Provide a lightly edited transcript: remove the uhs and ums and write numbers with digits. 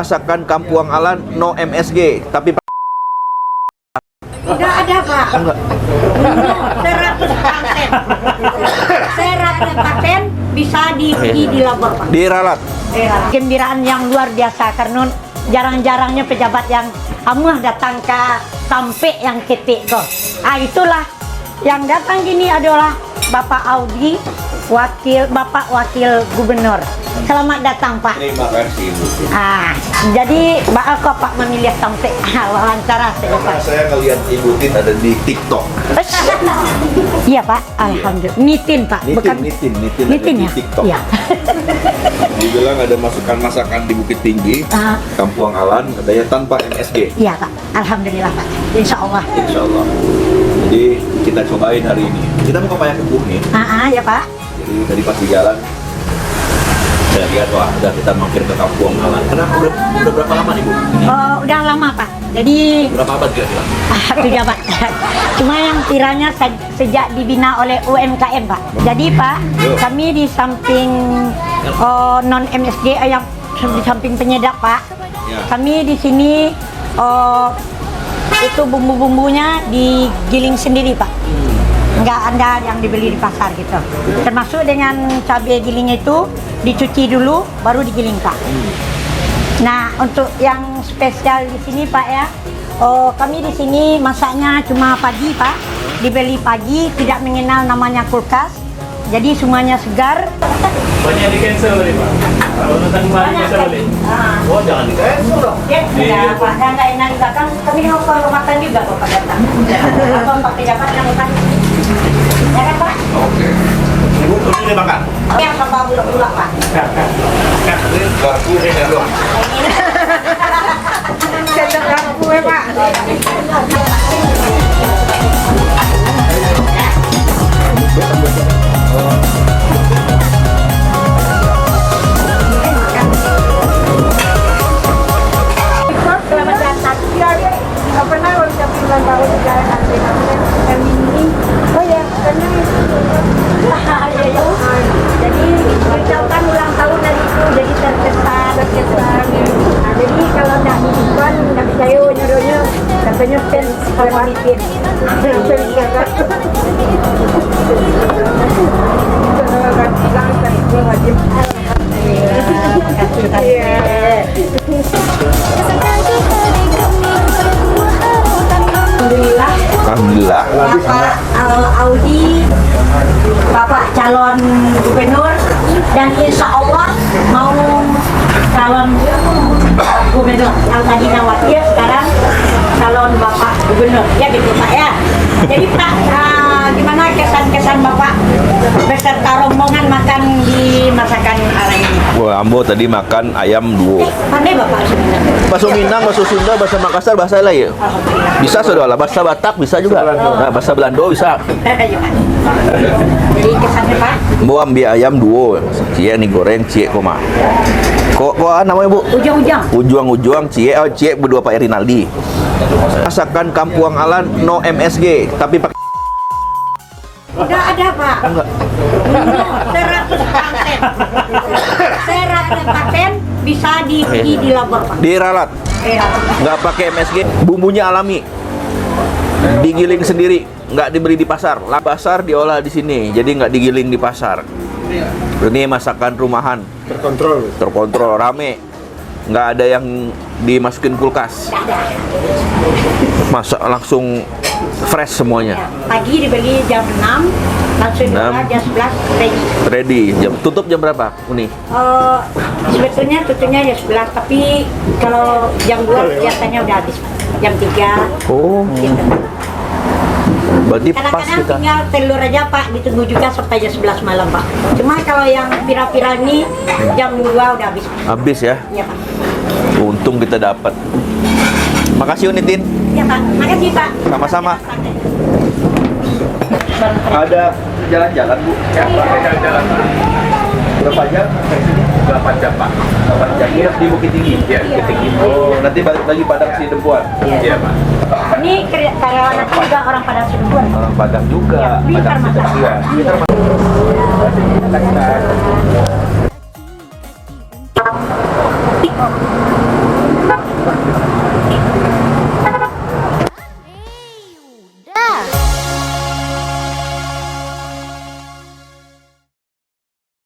Masakan Kampuang Alan no MSG, tapi tidak ada Pak. enggak. 100% bisa diuji di labor Pak. Diralat. Gembiraan yang luar biasa karena jarang-jarangnya pejabat yang amuah datang ke sampai yang ketik kok. Itulah yang datang gini adalah Bapak Audi, Bapak Wakil Gubernur. Selamat datang Pak. Terima kasih Bu. Jadi kok Pak memilih sampai wawancara saya Pak. Saya ngelihat Ibu Tin ada di TikTok. Iya Pak, alhamdulillah. Nitin Pak, bukan Nitin Nitin ada ya. di TikTok. Iya. Dibilang ada masakan di Bukit Tinggi, Kampuang Alan, katanya tanpa MSG. Iya Pak, alhamdulillah Pak. Insya Allah. Insya Allah. Jadi kita cobain hari ini. Kita mau ke Payak Kebun nih. Ya Pak. Jadi tadi pas di jalan saya lihat wah udah kita mampir ke Kampuang Alan. Karena udah berapa lama nih Bu? Udah lama Pak. Jadi Berapa abad kira-kira? sudah Pak. Cuma yang kiranya sejak dibina oleh UMKM Pak. Jadi Pak, kami di samping non MSG yang di samping penyedap Pak. Ya. Kami di sini itu bumbu-bumbunya digiling sendiri Pak. Nggak ada yang dibeli di pasar gitu. Termasuk dengan cabai giling itu dicuci dulu baru digiling Pak. Nah, untuk yang spesial di sini Pak ya, kami di sini masaknya cuma pagi Pak. Dibeli pagi, tidak mengenal namanya kulkas. Jadi semuanya segar. Banyak di cancel tadi Pak. Kalau datang kemarin cancel tadi. Oh jangan di cancel dong. Ya, sudah Pak. Dan nggak enak juga kan. Kami mau ke makan juga Pak datang. Apa Pak pejabat yang makan? Ya kan Pak? Oke. Ibu udah makan? Yang tambah bulak-bulak Pak. Ini garpu ini dong. Sendok garpu ya Pak. Selamat datang. Pernah ucapin ulang tahun jalan Andina dan ini. Oh ya, karena jadi ucapkan ulang tahun dari itu jadi terkesan. Nah, jadi kalau tidak dibuat, tidak bisa nyuruhnya katanya pen oleh Maritin. Alhamdulillah. Bapak Audi, Bapak calon gubernur, dan insya Allah mau calon gubernur yang tadinya wakil sekarang calon Bapak gubernur ya gitu Pak ya. Jadi Pak, gimana kesan-kesan Bapak beserta rombongan makan di masakan Alan ini? Wah, Ambo tadi makan ayam duo. Pandai Bapak sebenarnya. Bahasa Minang, bahasa Sunda, bahasa Makassar, bahasa lain. Bisa saudara, bahasa Batak bisa juga. Nah, bahasa Belanda bisa. Jadi kesannya Pak? Ambo ambil ayam duo. Cie nih goreng, cie koma. Kok namanya Bu? Ujang-ujang. Ujuang cie berdua Pak Rinaldi. Masakan Kampuang Alan no MSG, tapi pakai Udah ada Pak. enggak. 100% bisa diuji di labor Pak. Diralat, nggak pakai MSG, bumbunya alami. Digiling sendiri, nggak dibeli di pasar. Pasar diolah di sini, jadi nggak digiling di pasar. Ini masakan rumahan. Terkontrol, rame. Nggak ada yang dimasukin kulkas. Masak langsung fresh semuanya. Pagi dibeli jam 6, langsung diolah jam 11 ready. Ready. Tutup jam berapa, Uni? Sebetulnya tutupnya jam 11, tapi kalau jam 2 biasanya udah habis Pak. Jam 3 Oh, gitu. berarti pas Kadang-kadang kita. tinggal telur aja Pak, ditunggu juga sampai jam 11 malam Pak. Cuma kalau yang pira-pira ini jam 2 udah habis. Habis ya. Iya Pak. Untung kita dapat. Makasih Unitin. Iya Pak, makasih Pak. Sama-sama. Ada jalan-jalan Bu? Ya pakai jalan-jalan Pak. Berapa jam dari sini? 8 jam Pak. 8 jam. Nginep di Bukit Tinggi? Ya Bukit Tinggi. Oh, nanti balik lagi Padang Sidempuan. Iya Pak. Ini karyawan aku juga orang Padang Sidempuan. Orang Padang juga. Ya, pintar Padang masak. Sidempuan. Pintar masak.